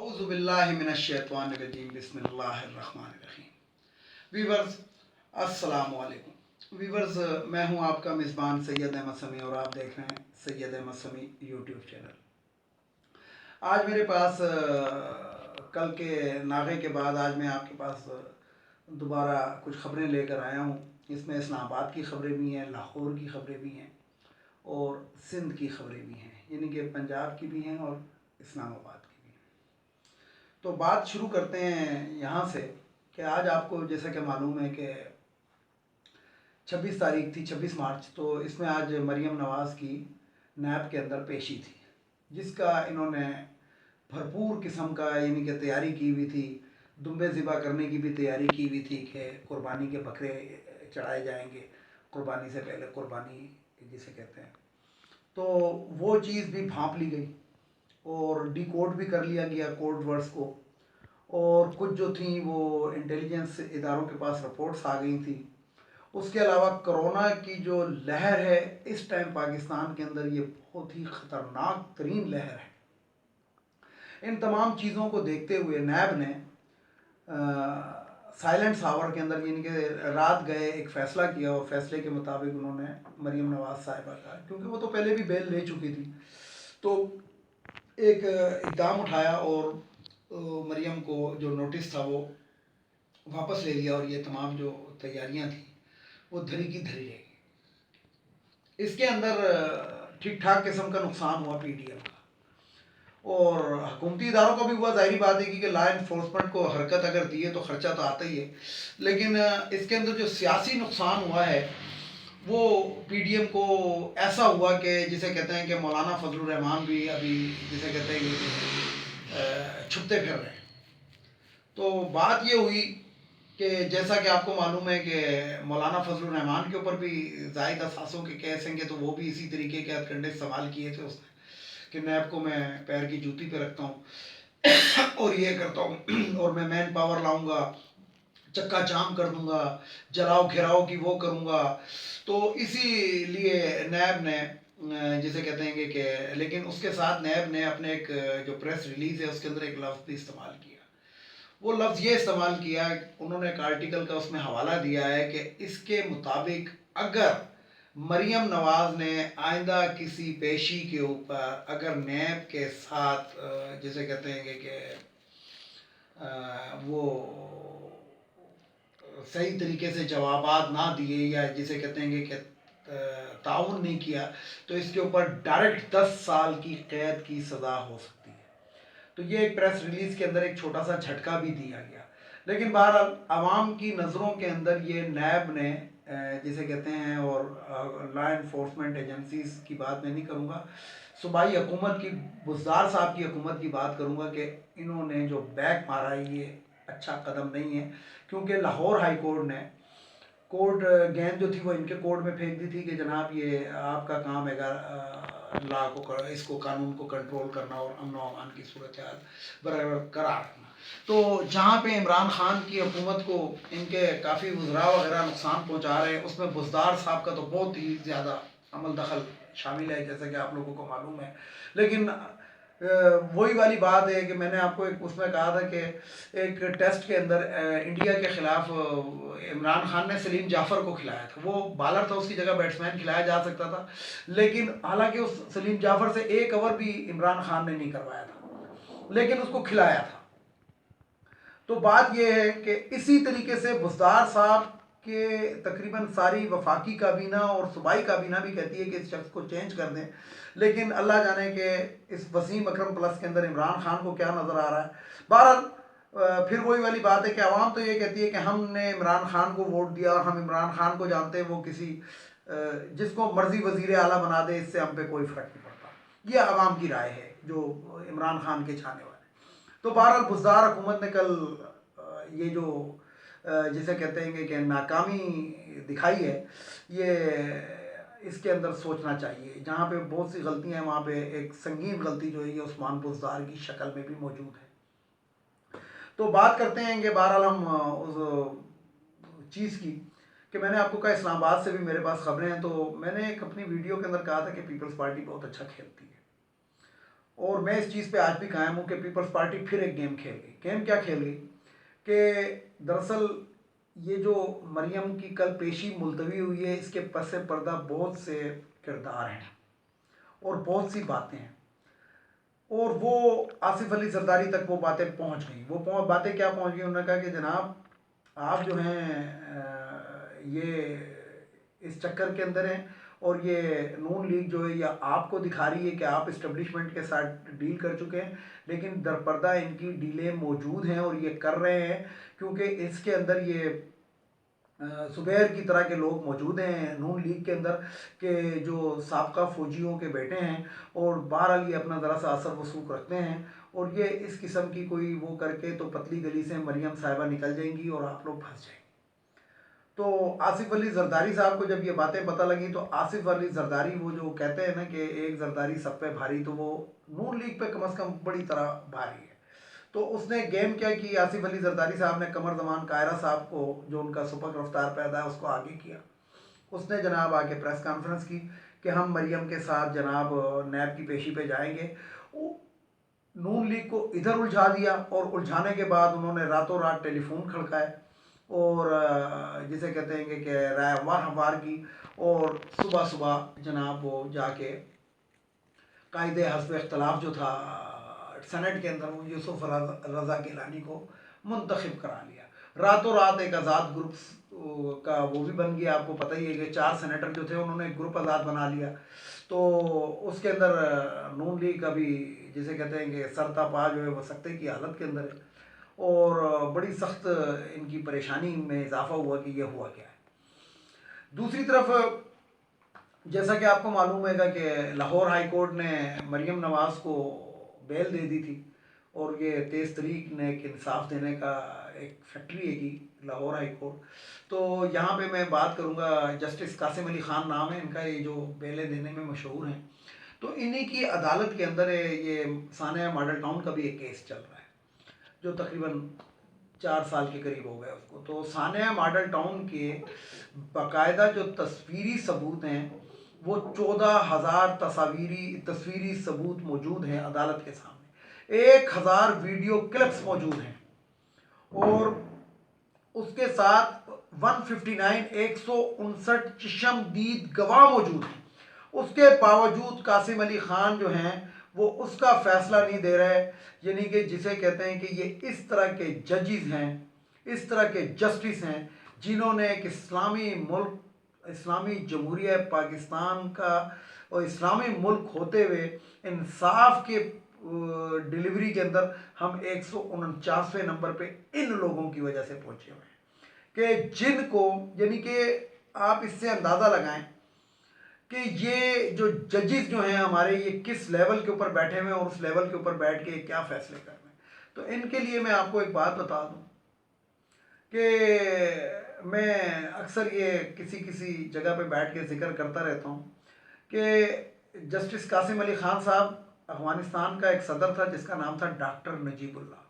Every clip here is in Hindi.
औज़ुबिल्लाहिमिनश्शैतानिर्रजीम बिस्मिल्लाहिर्रहमानिर्रहीम। वीवर्स अस्सलामु अलैकुम। वीवर्स, मैं हूं आपका मेज़बान सैयद अहमद समी और आप देख रहे हैं सैयद अहमद समी यूट्यूब चैनल। आज मेरे पास कल के नागे के बाद आज मैं आपके पास दोबारा कुछ ख़बरें लेकर आया हूं। इसमें इस्लामाबाद की ख़बरें भी हैं, लाहौर की ख़बरें भी हैं और सिंध की ख़बरें भी हैं, यानी कि पंजाब की भी हैं और इस्लामाबाद की भी हैं। तो बात शुरू करते हैं यहाँ से कि आज आपको जैसा कि मालूम है कि 26 तारीख थी, 26 मार्च, तो इसमें आज मरीम नवाज़ की नैब के अंदर पेशी थी, जिसका इन्होंने भरपूर किस्म का यानी कि तैयारी की हुई थी। दुम्बे ज़िबा करने की भी तैयारी की हुई थी कि कुर्बानी के बकरे चढ़ाए जाएंगे, कुर्बानी से पहले कुर्बानी जिसे कहते हैं। तो वो चीज़ भी भांप ली गई और डिकोड भी कर लिया गया कोड वर्ड्स को, और कुछ जो थी वो इंटेलिजेंस इदारों के पास रिपोर्ट्स आ गई थी। उसके अलावा कोरोना की जो लहर है इस टाइम पाकिस्तान के अंदर, ये बहुत ही ख़तरनाक तरीन लहर है। इन तमाम चीज़ों को देखते हुए नैब ने साइलेंट आवर के अंदर यानी कि रात गए एक फ़ैसला किया और फैसले के मुताबिक उन्होंने मरीम नवाज़ साहिबा का, क्योंकि वो तो पहले भी बेल ले चुकी थी, तो एक इक़दाम उठाया और मरियम को जो नोटिस था वो वापस ले लिया और ये तमाम जो तैयारियां थी वो धरी की धरी रह गई। इसके अंदर ठीक ठाक किस्म का नुकसान हुआ पीडीएम का, और हुकूमती इदारों को भी हुआ। ज़ाहिर बात है कि लॉ इन्फोर्समेंट को हरकत अगर दी है तो ख़र्चा तो आता ही है, लेकिन इसके अंदर जो सियासी नुकसान हुआ है वो पीडीएम को ऐसा हुआ कि जिसे कहते हैं कि मौलाना फजलुर रहमान भी अभी जिसे कहते हैं कि छुपते फिर रहे हैं। तो बात ये हुई कि जैसा कि आपको मालूम है कि मौलाना फजलुर रहमान के ऊपर भी जायद असासों के केस हैं, तो वो भी इसी तरीके के हथकंडे इस्तेमाल किए थे उसने कि नैब को मैं पैर की जूती पे रखता हूँ और ये करता हूँ और मैं मैन पावर लाऊंगा, चक्का जाम कर दूंगा, जलाओ घिराओ की वो करूंगा। तो इसीलिए नैब ने जिसे कहते हैं कि लेकिन उसके साथ नैब ने अपने एक जो प्रेस रिलीज़ है उसके अंदर एक लफ्ज़ भी इस्तेमाल किया। वो लफ्ज़ ये इस्तेमाल किया, उन्होंने एक आर्टिकल का उसमें हवाला दिया है कि इसके मुताबिक अगर मरियम नवाज़ ने आइंदा किसी पेशी के ऊपर अगर नैब के साथ जिसे कहते हैं कि वो सही तरीके से जवाबात ना दिए या जिसे कहते हैं कि ताउन नहीं किया, तो इसके ऊपर डायरेक्ट 10 साल की कैद की सज़ा हो सकती है। तो ये एक प्रेस रिलीज़ के अंदर एक छोटा सा झटका भी दिया गया। लेकिन बहरहाल आवाम की नज़रों के अंदर ये नैब ने जिसे कहते हैं, और लॉ इन्फोर्समेंट एजेंसीज़ की बात मैं नहीं करूँगा, सूबाई हुकूमत की, बुज़दार साहब की हुकूमत की बात करूँगा कि इन्होंने जो बैक मारा है ये अच्छा कदम नहीं है, क्योंकि लाहौर हाई कोर्ट ने कोर्ट गेंद जो थी वो इनके कोर्ट में फेंक दी थी कि जनाब ये आपका काम है लॉ को, इसको कानून को कंट्रोल करना और अमन व अमान की सूरत हाल बरकरार रखना। तो जहाँ पे इमरान खान की हुकूमत को इनके काफ़ी वज़रा वगैरह नुकसान पहुँचा रहे हैं, उसमें बुज़दार साहब का तो बहुत ही ज़्यादा अमल दखल शामिल है, जैसे कि आप लोगों को मालूम है। लेकिन वही वाली बात है कि मैंने आपको एक उसमें कहा था कि एक टेस्ट के अंदर इंडिया के ख़िलाफ़ इमरान खान ने सलीम जाफ़र को खिलाया था। वो बॉलर था, उसकी जगह बैट्समैन खिलाया जा सकता था, लेकिन हालांकि उस सलीम जाफ़र से एक ओवर भी इमरान खान ने नहीं करवाया था, लेकिन उसको खिलाया था। तो बात यह है कि इसी तरीके से बुज़दार साहब के तकरीबन सारी वफाकी काबीना और सूबाई काबीना भी कहती है कि इस शख्स को चेंज कर दें, लेकिन अल्लाह जाने कि इस वसीम अकरम प्लस के अंदर इमरान खान को क्या नज़र आ रहा है। बहरहाल फिर वही वाली बात है कि आवाम तो ये कहती है कि हमने इमरान खान को वोट दिया और हम इमरान खान को जानते हैं, वो किसी जिसको मर्जी वज़ीर आला बना दे, इससे हम पे कोई फ़र्क नहीं पड़ता। ये आवाम की राय है जो इमरान खान के चाहने वाले। तो बहरहाल बुज़दार हुकूमत ने कल ये जो जिसे कहते हैं कि नाकामी दिखाई है, ये इसके अंदर सोचना चाहिए। जहाँ पे बहुत सी गलतियाँ हैं वहाँ पे एक संगीन गलती जो है ये उस्मान बुज़दार की शक्ल में भी मौजूद है। तो बात करते हैं कि बहरहाल हम उस चीज़ की कि मैंने आपको कहा इस्लामाबाद से भी मेरे पास ख़बरें हैं। तो मैंने एक अपनी वीडियो के अंदर कहा था कि पीपल्स पार्टी बहुत अच्छा खेलती है, और मैं इस चीज़ पे आज भी कायम हूँ कि पीपल्स पार्टी फिर एक गेम खेल गई। गेम क्या खेल गई कि दरअसल ये जो मरियम की कल पेशी मुलतवी हुई है, इसके पस पर्दा बहुत से किरदार हैं और बहुत सी बातें हैं, और वो आसिफ अली जरदारी तक वो बातें पहुंच गई। वो बातें क्या पहुंच गई, उन्होंने कहा कि जनाब आप जो हैं ये इस चक्कर के अंदर हैं, और ये नून लीग जो है या आपको दिखा रही है कि आप इस्टब्लिशमेंट के साथ डील कर चुके हैं, लेकिन दरपर्दा इनकी डीलें मौजूद हैं और ये कर रहे हैं क्योंकि इसके अंदर ये सुबैर की तरह के लोग मौजूद हैं नून लीग के अंदर के जो साबका फौजियों के बेटे हैं, और बहरहाल ये अपना ज़रा सा असर वसूख रखते हैं, और ये इस किस्म की कोई वो करके तो पतली गली से मरियम साहिबा निकल जाएंगी और आप लोग फंस जाएंगे। तो आसिफ अली जरदारी साहब को जब ये बातें पता लगी, तो आसिफ अली जरदारी वो जो कहते हैं ना कि एक जरदारी सब पे भारी, तो वो नून लीग पे कम अज़ कम बड़ी तरह भारी है। तो उसने गेम क्या की, आसिफ अली जरदारी साहब ने कमर जमान कायरा साहब को, जो उनका सुपर रफ्तार पैदा है, उसको आगे किया। उसने जनाब आके प्रेस कॉन्फ्रेंस की कि हम मरियम के साथ जनाब नैब की पेशी पे जाएंगे। नून लीग को इधर उलझा दिया, और उलझाने के बाद उन्होंने रातों रात टेलीफोन खड़काए और जिसे कहते हैं कि राय वार की, और सुबह सुबह जनाब वो जाके कायदे हस्ब इख्तलाफ जो था सेनेट के अंदर, वो यूसुफ रज़ा गिलानी को मुंतखब करा लिया। रातों रात एक आज़ाद ग्रुप का वो भी बन गया। आपको पता ही है कि 4 सेनेटर जो थे उन्होंने एक ग्रुप आज़ाद बना लिया। तो उसके अंदर नून लीग का भी जिसे कहते हैं कि सरता पा जो है वो सख्ते की हालत के अंदर है, और बड़ी सख्त इनकी परेशानी में इजाफा हुआ कि ये हुआ क्या है। दूसरी तरफ जैसा कि आपको मालूम है कि लाहौर हाई कोर्ट ने मरियम नवाज़ को बेल दे दी थी, और ये 23 तारीख ने एक इंसाफ देने का एक फैक्ट्री है कि लाहौर हाई कोर्ट। तो यहाँ पे मैं बात करूँगा, जस्टिस कासिम अली ख़ान नाम है इनका, ये जो बेलें देने में मशहूर हैं। तो इन्हीं की अदालत के अंदर ये सानिया मॉडल टाउन का भी एक केस चल रहा है जो तकरीबन 4 साल के करीब हो गए उसको। तो सानिया मॉडल टाउन के बाकायदा जो तस्वीरी सबूत हैं, वो 14,000 तस्वीरी सबूत मौजूद हैं अदालत के सामने, 1,000 वीडियो क्लिप्स मौजूद हैं, और उसके साथ 159 चशमदीद गवाह मौजूद हैं। उसके बावजूद कासिम अली ख़ान जो हैं वो उसका फैसला नहीं दे रहे। यानी कि जिसे कहते हैं कि ये इस तरह के जजेस हैं, इस तरह के जस्टिस हैं, जिन्होंने एक इस्लामी मुल्क, इस्लामी जमहूरिया पाकिस्तान का और इस्लामी मुल्क होते हुए इंसाफ के डिलीवरी के अंदर हम 149वें नंबर पे इन लोगों की वजह से पहुंचे हुए हैं, कि जिनको, यानी कि आप इससे अंदाज़ा लगाएं कि ये जो जजेस जो हैं हमारे, ये किस लेवल के ऊपर बैठे हुए हैं और उस लेवल के ऊपर बैठ के क्या फैसले कर रहे हैं। तो इनके लिए मैं आपको एक बात बता दूं कि मैं अक्सर ये किसी किसी जगह पे बैठ के जिक्र करता रहता हूँ कि जस्टिस कासिम अली ख़ान साहब अफ़गानिस्तान का एक सदर था जिसका नाम था डॉक्टर नजीबुल्ला।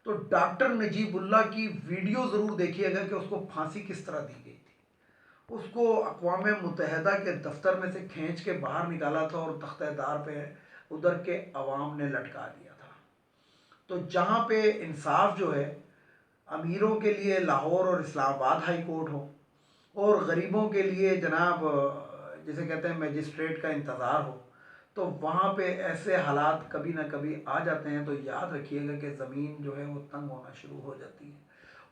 तो डॉक्टर नजीबुल्ला की वीडियो ज़रूर देखिएगा कि उसको फांसी किस तरह दी गई थी। उसको अक़वाम मुत्तहिदा के दफ्तर में से खींच के बाहर निकाला था और तख्तेदार पे उधर के अवाम ने लटका दिया था। तो जहाँ पे इंसाफ जो है अमीरों के लिए लाहौर और इस्लामाबाद हाई कोर्ट हो, और गरीबों के लिए जनाब जिसे कहते हैं मजिस्ट्रेट का इंतज़ार हो, तो वहाँ पे ऐसे हालात कभी ना कभी आ जाते हैं। तो याद रखिएगा कि ज़मीन जो है वो तंग होना शुरू हो जाती है,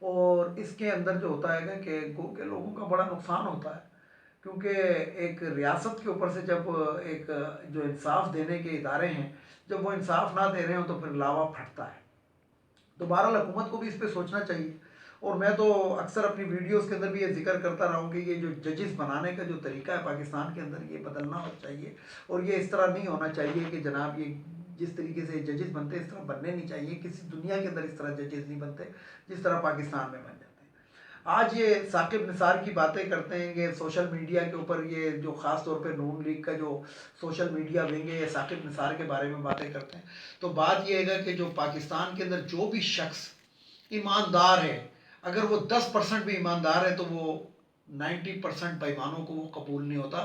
और इसके अंदर जो होता है कि गो के लोगों का बड़ा नुकसान होता है, क्योंकि एक रियासत के ऊपर से जब एक जो इंसाफ देने के इदारे हैं, जब वो इंसाफ ना दे रहे हो तो फिर लावा फटता है। तो बहरहाल हुकूमत को भी इस पर सोचना चाहिए। और मैं तो अक्सर अपनी वीडियोस के अंदर भी ये जिक्र करता रहा हूँ कि ये जो जजेस बनाने का जो तरीका है पाकिस्तान के अंदर, ये बदलना हो चाहिए, और ये इस तरह नहीं होना चाहिए कि जनाब ये जिस तरीके से जजेस बनते हैं इस तरह बनने नहीं चाहिए। किसी दुनिया के अंदर इस तरह जजेस नहीं बनते जिस तरह पाकिस्तान में बन जाते हैं। आज ये साकिब निसार की बातें करते हैं कि सोशल मीडिया के ऊपर, ये जो ख़ास तौर पे नून लीग का जो सोशल मीडिया विंग है, ये साकिब निसार के बारे में बातें करते हैं। तो बात ये है कि जो पाकिस्तान के अंदर जो भी शख्स ईमानदार है, अगर वो 10% भी ईमानदार है तो वो 90% बेईमानों को वो कबूल नहीं होता,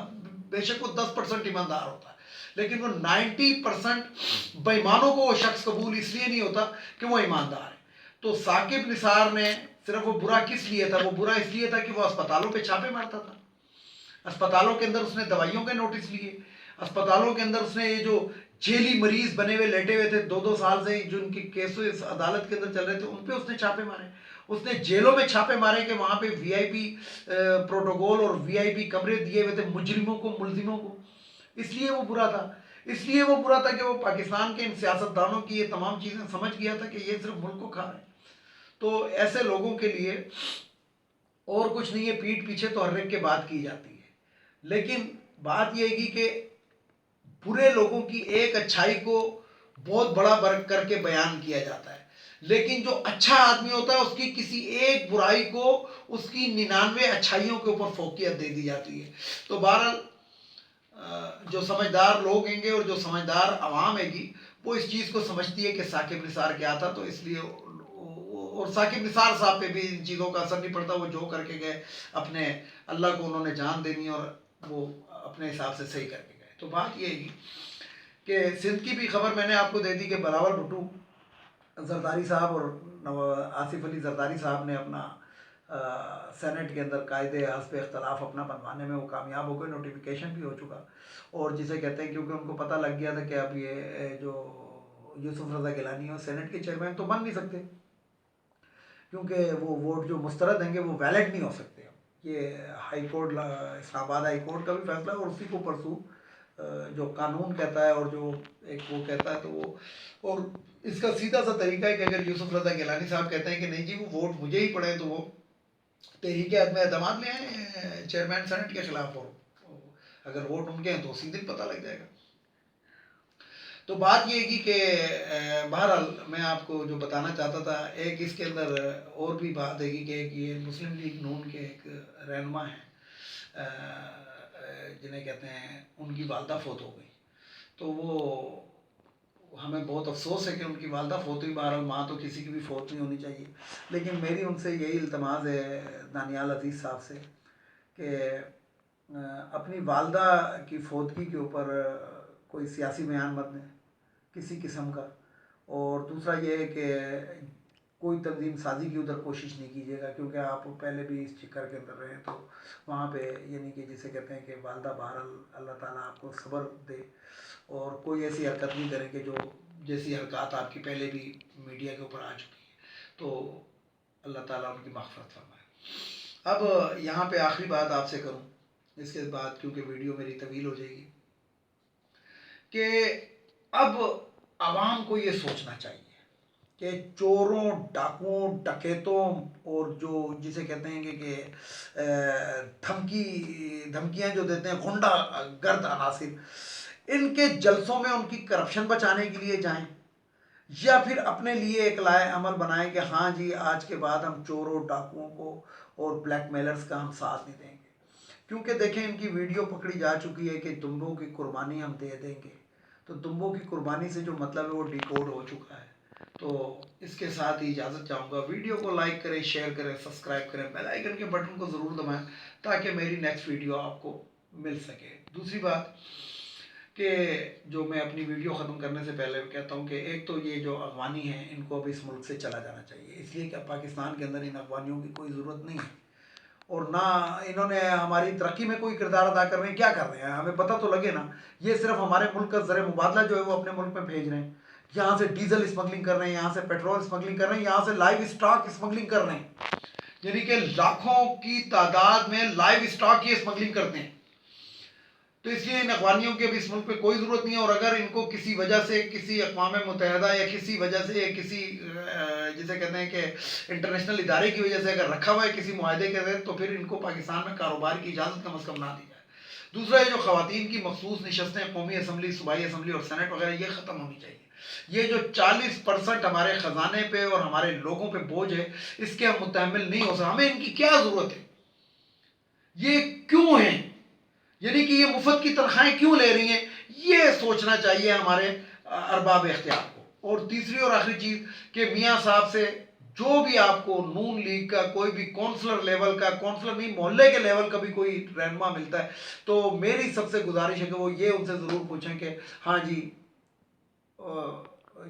बेशक वो 10% ईमानदार होता है, लेकिन वो 90% बेईमानों को वो शख्स कबूल इसलिए नहीं होता कि वो ईमानदार है। तो साकिब निसार ने सिर्फ वो बुरा किस लिए था, वो बुरा इसलिए था कि वो अस्पतालों पे छापे मारता था। अस्पतालों के अंदर उसने दवाइयों के नोटिस लिए, अस्पतालों के अंदर उसने ये जो जेली मरीज बने हुए लेटे हुए थे 2-2 साल से, जो उनके केसेस अदालत के अंदर चल रहे थे, उन पे उसने छापे मारे। उसने जेलों में छापे मारे कि वहाँ पे वीआईपी प्रोटोकॉल और वीआईपी कमरे दिए हुए थे मुजरिमों को, मुलजिमों को। इसलिए वो बुरा था। इसलिए वो बुरा था कि वो पाकिस्तान के इन सियासतदानों की ये तमाम चीज़ें समझ गया था कि ये सिर्फ मुल्क को खा रहे हैं। तो ऐसे लोगों के लिए और कुछ नहीं है, पीठ पीछे तो हर एक के बात की जाती है, लेकिन बात यह है कि बुरे लोगों की एक अच्छाई को बहुत बड़ा वर्ग करके बयान किया जाता है, लेकिन जो अच्छा आदमी होता है उसकी किसी एक बुराई को उसकी 99 अच्छाइयों के ऊपर फोकियत दे दी जाती है। तो बहरहाल जो समझदार लोग होंगे और जो समझदार आवाम हैगी वो इस चीज़ को समझती है कि साकिब निसार क्या था, तो इसलिए और साकिब निसार साहब पे भी इन चीज़ों का असर नहीं पड़ता। वो जो करके गए अपने अल्लाह को उन्होंने जान देनी और वो अपने हिसाब से सही करके गए। तो बात ये है कि सिंध की भी खबर मैंने आपको दे दी कि बिलावल भुट्टो जरदारी साहब और आसिफ अली जरदारी साहब ने अपना सेनेट के अंदर कायदे हस्ब इख्तलाफ अपना बनवाने में वो कामयाब हो गए, नोटिफिकेशन भी हो चुका। और जिसे कहते हैं क्योंकि उनको पता लग गया था कि अब ये जो यूसुफ रज़ा गिलानी है सेनेट के चेयरमैन तो बन नहीं सकते, क्योंकि वो वोट जो मुस्तरद होंगे वो वैलिड नहीं हो सकते। ये high court, Islamabad high court का भी फैसला है और उसी को परसों जो कानून कहता है और जो एक वो कहता है, तो वो और इसका सीधा सा तरीका है कि अगर यूसुफ रज़ा गिलानी साहब कहते हैं कि नहीं जी वो वोट मुझे ही पड़े, तो वो तहरीक अदम एतमाद ले आए चेयरमैन सेनेट के खिलाफ, और अगर वोट उनके हैं तो सीधे पता लग जाएगा। तो बात ये है कि बहरहाल मैं आपको जो बताना चाहता था, एक इसके अंदर और भी बात है कि एक ये मुस्लिम लीग नून के एक रहनुमा हैं जिन्हें कहते हैं, उनकी वालदा फौत हो गई। तो वो हमें बहुत अफसोस है कि उनकी वालदा फौत हुई। बहरहाल माँ तो किसी की भी फौत नहीं होनी चाहिए, लेकिन मेरी उनसे यही इल्तमास है दानियाल अजीज़ साहब से कि अपनी वालदा की फौतगी के ऊपर कोई सियासी बयान मत दें किसी किस्म का। और दूसरा ये है कि कोई तंजीम साजी की उधर कोशिश नहीं कीजिएगा, क्योंकि आप पहले भी इस चिक्कर के अंदर रहे, तो वहाँ पे यानी कि जिसे कहते हैं कि वालदा बहरहाल अल्लाह ताला आपको सब्र दे और कोई ऐसी हरकत नहीं करें कि जो जैसी हरकत आपकी पहले भी मीडिया के ऊपर आ चुकी है, तो अल्लाह ताला उनकी मग़फ़िरत फरमाए। अब यहाँ पे आखिरी बात आपसे करूँ, इसके बाद क्योंकि वीडियो मेरी तवील हो जाएगी, कि अब आवाम को ये सोचना चाहिए कि चोरों, डाकुओं, डकैतों और जो जिसे कहते हैं कि धमकियाँ जो देते हैं गुंडा गर्द अनासिर, इनके जलसों में उनकी करप्शन बचाने के लिए जाएं, या फिर अपने लिए एक लाए अमल बनाएं कि हाँ जी आज के बाद हम चोरों, डाकुओं को और ब्लैकमेलर्स का हम साथ नहीं देंगे। क्योंकि देखें इनकी वीडियो पकड़ी जा चुकी है कि दुम्बों की कुर्बानी हम दे देंगे, तो दुम्बों की कुर्बानी से जो मतलब है वो डिकोड हो चुका है। तो इसके साथ ही इजाज़त चाहूँगा। वीडियो को लाइक करें, शेयर करें, सब्सक्राइब करें, बेल आइकन के बटन को ज़रूर दबाएं ताकि मेरी नेक्स्ट वीडियो आपको मिल सके। दूसरी बात कि जो मैं अपनी वीडियो ख़त्म करने से पहले कहता हूँ कि एक तो ये जो अफ़गानी हैं इनको अब इस मुल्क से चला जाना चाहिए, इसलिए कि पाकिस्तान के अंदर इन अफ़गानियों की कोई ज़रूरत नहीं है और ना इन्होंने हमारी तरक्की में कोई किरदार अदा कर रहे हैं। क्या कर रहे हैं हमें पता तो लगे ना। ये सिर्फ हमारे मुल्क का ज़र मुबादला जो है वो अपने मुल्क में भेज रहे हैं, यहाँ से डीजल स्मगलिंग कर रहे हैं, यहाँ से पेट्रोल स्मगलिंग कर रहे हैं, यहाँ से लाइव स्टॉक स्मगलिंग कर रहे हैं, यानी कि लाखों की तादाद में लाइव स्टॉक ये स्मगलिंग करते हैं। तो इसलिए इन अफगानियों की अब इस मुल्क पे कोई ज़रूरत नहीं है। और अगर इनको किसी वजह से किसी अक़वाम मुत्तहिदा या किसी वजह से किसी जिसे कहते हैं कि इंटरनेशनल इदारे की वजह से अगर रखा हुआ है किसी मुआहदे के तहत, तो फिर इनको पाकिस्तान में कारोबार की इजाज़त कम अज़ कम ना दी जाए। दूसरा ये जो ख़वातीन की मखसूस नशस्तें कौमी असम्बली, सूबाई असम्बली और सेनेट वगैरह ये ख़त्म होनी चाहिए। ये जो 40% हमारे ख़जाने पे और हमारे लोगों पे बोझ है, इसके हम मुतहम्मिल नहीं हो सकते। हमें इनकी क्या ज़रूरत है, ये क्यों हैं, यानी कि ये मुफ्त की तनख्वाहें क्यों ले रही हैं, ये सोचना चाहिए हमारे अरबाब इख्तियार को। और तीसरी और आखिरी चीज़ कि मियाँ साहब से जो भी आपको नून लीग का कोई भी काउंसलर लेवल का, काउंसलर नहीं मोहल्ले के लेवल का भी कोई रहनुमा मिलता है, तो मेरी सबसे गुजारिश है कि वो ये उनसे ज़रूर पूछें कि हाँ जी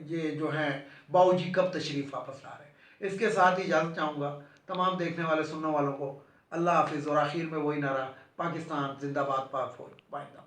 ये जो है बाबूजी कब तशरीफ़ वापस ला रहे हैं। इसके साथ ही इजाज़त चाहूँगा तमाम देखने वाले सुनने वालों को। अल्लाह हाफिज़। और आखिर में वही नारा, पाकिस्तान जिंदाबाद, पाक फौज जिंदाबाद।